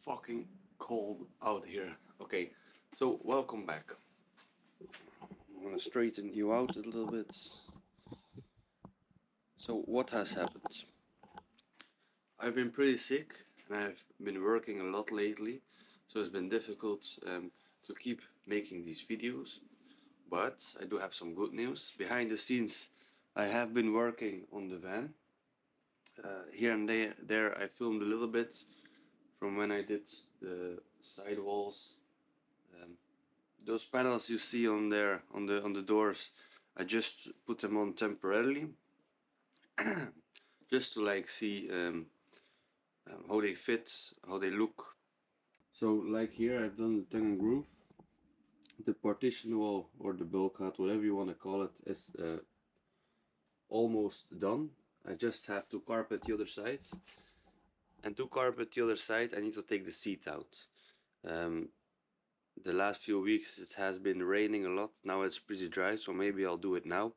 fucking cold out here. Okay, so welcome back. I'm gonna straighten you out a little bit. So what has happened? I've been pretty sick and I've been working a lot lately, so it's been difficult to keep making these videos. But I do have some good news. Behind the scenes, I have been working on the van. Here and there, I filmed a little bit from when I did the sidewalls. Um, those panels you see on there on the doors, I just put them on temporarily, just to like see how they fit, how they look. So like here, I've done the tongue and groove. The partition wall or the bulkhead, whatever you want to call it, is almost done. I just have to carpet the other side. And to carpet the other side, I need to take the seat out. The last few weeks it has been raining a lot. Now it's pretty dry, so maybe I'll do it now.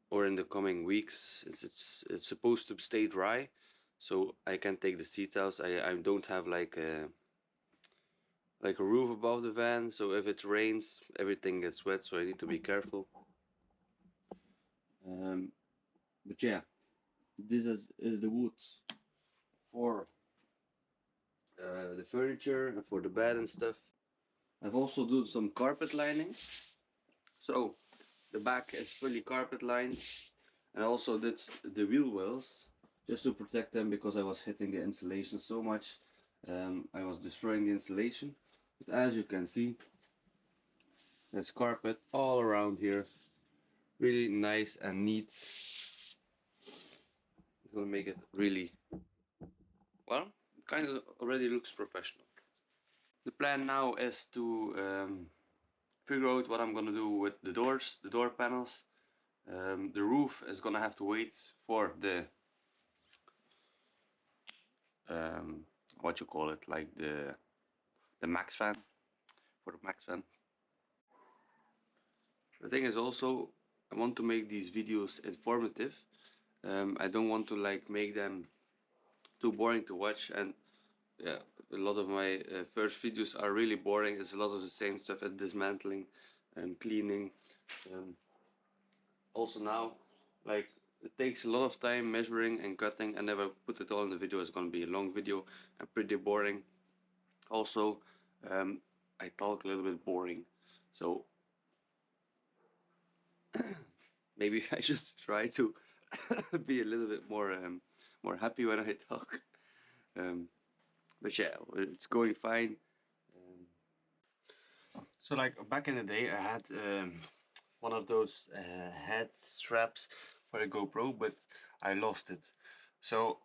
Or in the coming weeks. It's supposed to stay dry, so I can take the seat out. I don't have like a roof above the van, so if it rains, everything gets wet. So I need to be careful. But yeah, this is the wood for the furniture and for the bed and stuff. I've also done some carpet lining, so the back is fully carpet lined. And I also did the wheel wells just to protect them because I was hitting the insulation so much. I was destroying the insulation. But as you can see, there's carpet all around here. Really nice and neat. It's gonna make it really, well, it kind of already looks professional. The plan now is to figure out what I'm gonna do with the doors, the door panels. The roof is gonna have to wait for the what you call it, like the max fan, for the max fan. The thing is also, I want to make these videos informative. I don't want to like make them too boring to watch, and yeah, a lot of my first videos are really boring. It's a lot of the same stuff as dismantling and cleaning. Also now, like, it takes a lot of time measuring and cutting, and if I put it all in the video, it's gonna be a long video and pretty boring. Also, I talk a little bit boring, so maybe I should try to be a little bit more happy when I talk. But yeah, it's going fine. So like back in the day, I had one of those head straps for a GoPro, but I lost it. So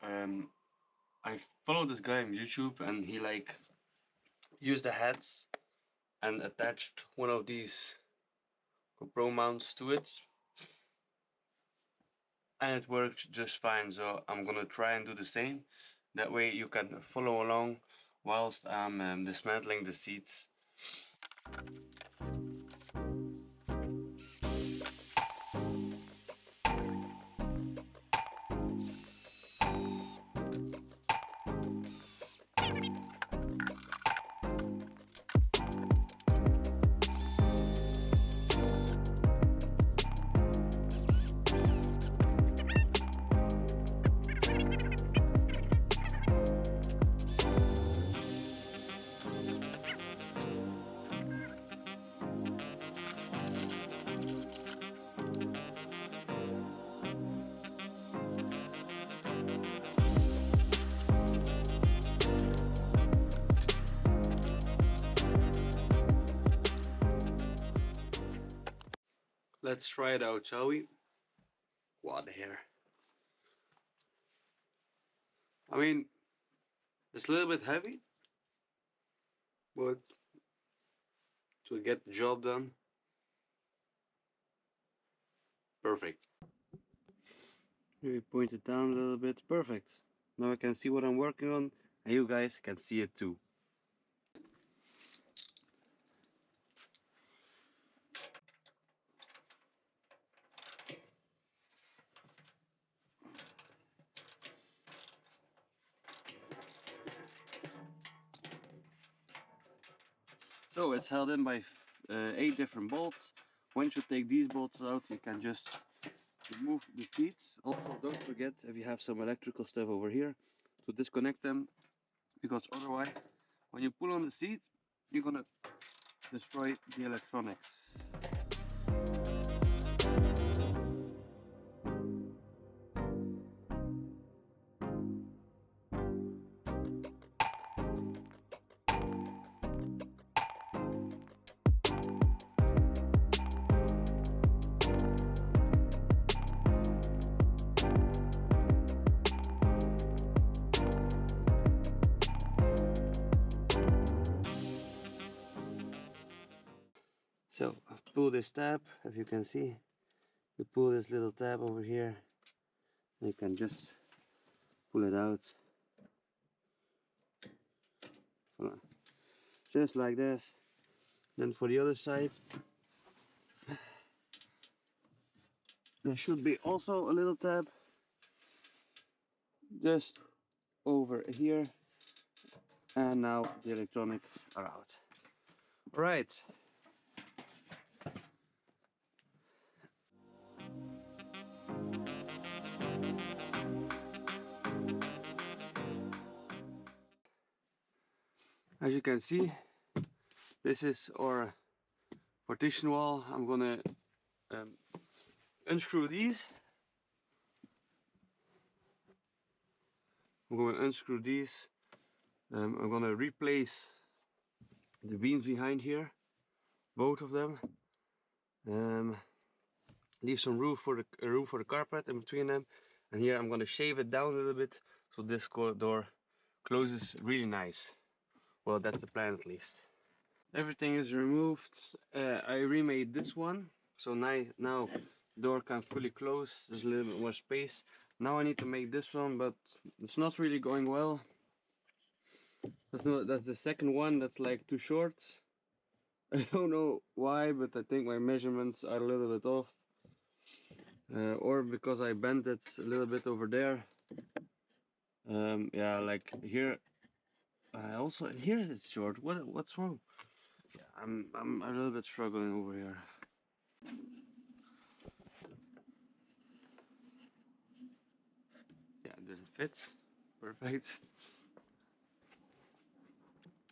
I followed this guy on YouTube, and he like used the heads and attached one of these GoPro mounts to it, and it worked just fine. So I'm gonna try and do the same. That way you can follow along whilst I'm dismantling the seats. Let's try it out, shall we? What the hair? I mean, it's a little bit heavy, but to get the job done, perfect. Maybe point it down a little bit, perfect. Now I can see what I'm working on, and you guys can see it too. So it's held in by 8 different bolts. Once you take these bolts out, you can just remove the seats. Also, don't forget, if you have some electrical stuff over here, to disconnect them, because otherwise, when you pull on the seat, you're gonna destroy the electronics. So pull this tab, if you can see, you pull this little tab over here, and you can just pull it out. Voilà. Just like this. Then for the other side, there should be also a little tab, just over here, and now the electronics are out. Right. As you can see, this is our partition wall. I'm gonna unscrew these. I'm going to unscrew these. I'm going to replace the beams behind here, both of them. Leave some room for the carpet in between them, and here I'm going to shave it down a little bit so this door closes really nice. Well, that's the plan at least. Everything is removed. I remade this one, so now door can fully close. There's a little bit more space. Now I need to make this one, but it's not really going well. That's the second one that's like too short. I don't know why, but I think my measurements are a little bit off. Or because I bent it a little bit over there. Yeah, like here. Also here it's short. What's wrong? Yeah, I'm a little bit struggling over here. Yeah, it doesn't fit. Perfect.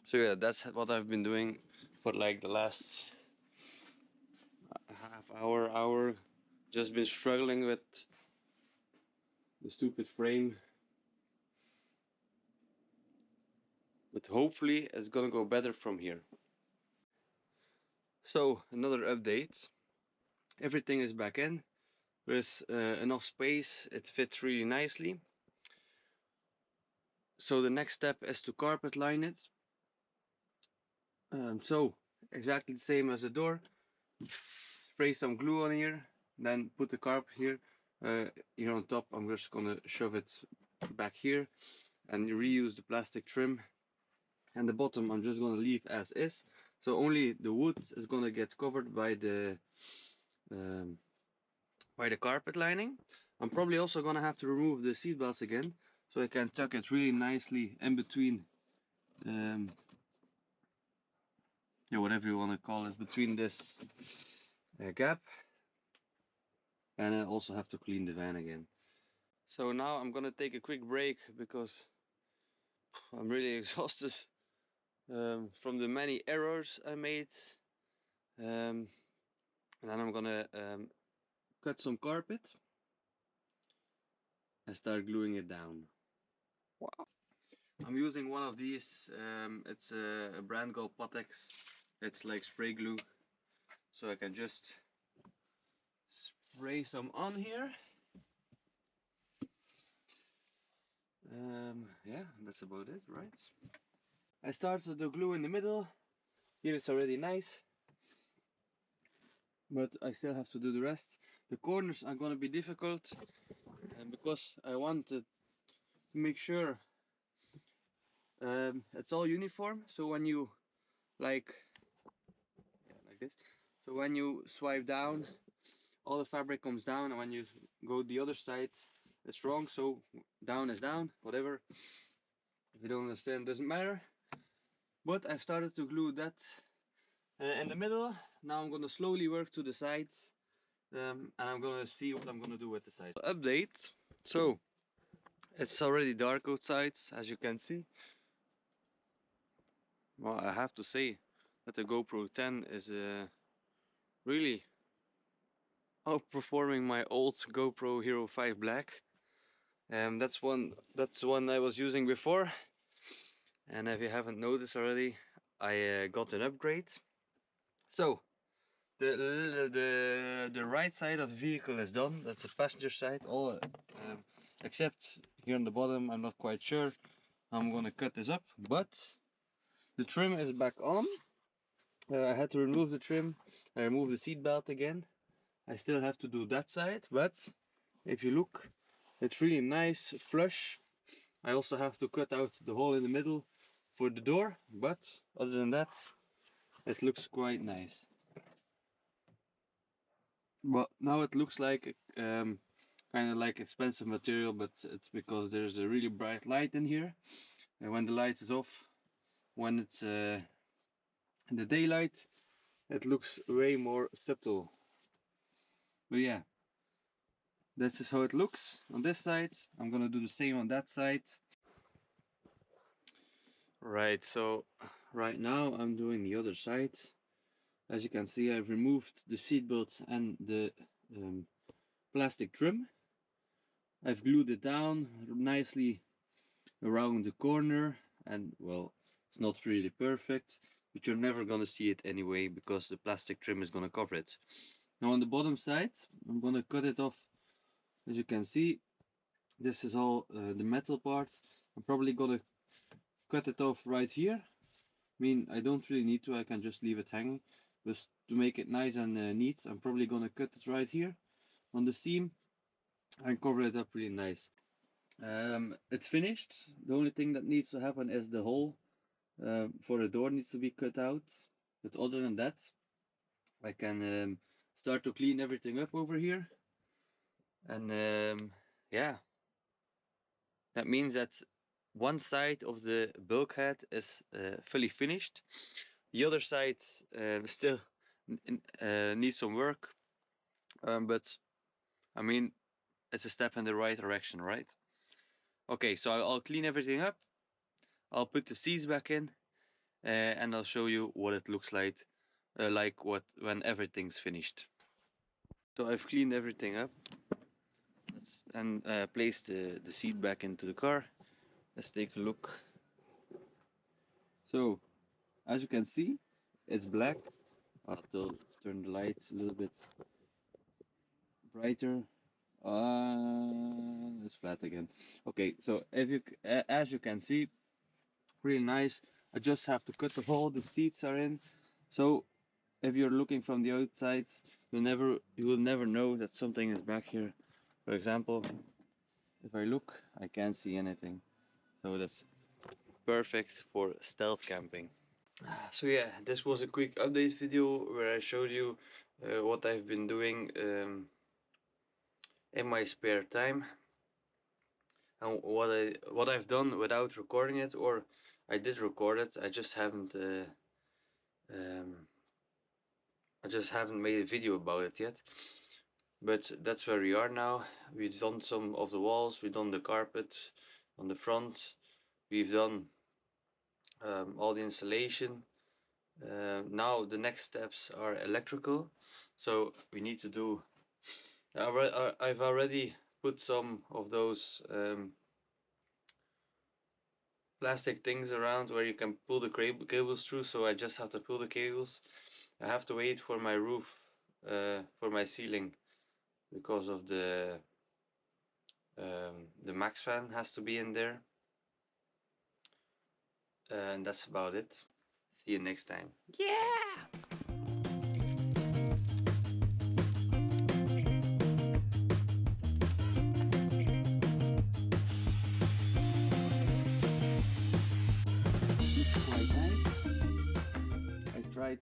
So yeah, that's what I've been doing for like the last half hour. Just been struggling with the stupid frame. But hopefully it's gonna go better from here. So another update. Everything is back in. There's enough space. It fits really nicely. So the next step is to carpet line it. So exactly the same as the door. Spray some glue on here, then put the carpet here. Here on top, I'm just gonna shove it back here and reuse the plastic trim. And the bottom, I'm just gonna leave as is. So only the wood is gonna get covered by the carpet lining. I'm probably also gonna have to remove the seat belts again, so I can tuck it really nicely in between. Yeah, whatever you want to call it, between this gap, and I also have to clean the van again. So now I'm gonna take a quick break because I'm really exhausted from the many errors I made. And then I'm gonna cut some carpet and start gluing it down. Wow. I'm using one of these. It's a brand called Potex. It's like spray glue, so I can just spray some on here. Yeah, that's about it, right? I started the glue in the middle. Here it's already nice, but I still have to do the rest. The corners are gonna be difficult, and because I wanted to make sure it's all uniform. So when you like this, so when you swipe down, all the fabric comes down, and when you go the other side, it's wrong. So down is down, whatever. If you don't understand, doesn't matter. But I've started to glue that in the middle. Now I'm gonna slowly work to the sides, and I'm gonna see what I'm gonna do with the sides. Update. So it's already dark outside, as you can see. Well, I have to say that the GoPro 10 is really outperforming my old GoPro Hero 5 Black. That's one I was using before, and if you haven't noticed already, I got an upgrade. So the right side of the vehicle is done. That's the passenger side. All except here on the bottom, I'm not quite sure. I'm gonna cut this up, but the trim is back on. I had to remove the trim. I removed the seat belt again. I still have to do that side, but if you look, it's really nice, flush. I also have to cut out the hole in the middle for the door, but other than that, it looks quite nice. But now it looks like kind of like expensive material, but it's because there's a really bright light in here, and when the light is off, when it's in the daylight, it looks way more subtle. But yeah, this is how it looks on this side. I'm gonna do the same on that side. Right, so right now I'm doing the other side. As you can see, I've removed the seat belt and the plastic trim. I've glued it down nicely around the corner, and well, it's not really perfect, but you're never gonna see it anyway because the plastic trim is gonna cover it. Now on the bottom side, I'm gonna cut it off. As you can see, this is all the metal part. I'm probably gonna cut it off right here. I mean, I don't really need to, I can just leave it hanging. But to make it nice and neat, I'm probably gonna cut it right here on the seam and cover it up really nice. It's finished. The only thing that needs to happen is the hole for the door needs to be cut out. But other than that, I can start to clean everything up over here. And yeah, that means that one side of the bulkhead is fully finished. The other side still needs some work, but I mean, it's a step in the right direction, right? Okay, so I'll clean everything up. I'll put the seats back in, and I'll show you what it looks like when everything's finished. So I've cleaned everything up. And placed the seat back into the car. Let's take a look. So, as you can see, it's black. I'll turn the lights a little bit brighter. It's flat again. Okay, so as you can see, really nice. I just have to cut the hole the seats are in. So if you're looking from the outside, you will never know that something is back here. For example, if I look, I can't see anything. So that's perfect for stealth camping. So yeah, this was a quick update video where I showed you what I've been doing in my spare time and what I've done without recording it, or I did record it. Um, I just haven't made a video about it yet. But that's where we are now. We've done some of the walls. We've done the carpet on the front. We've done all the installation. Now the next steps are electrical, so we need to do. I've already put some of those plastic things around where you can pull the cables through, so I just have to pull the cables. I have to wait for my roof, for my ceiling, because of the max fan has to be in there. And that's about it. See you next time. Yeah!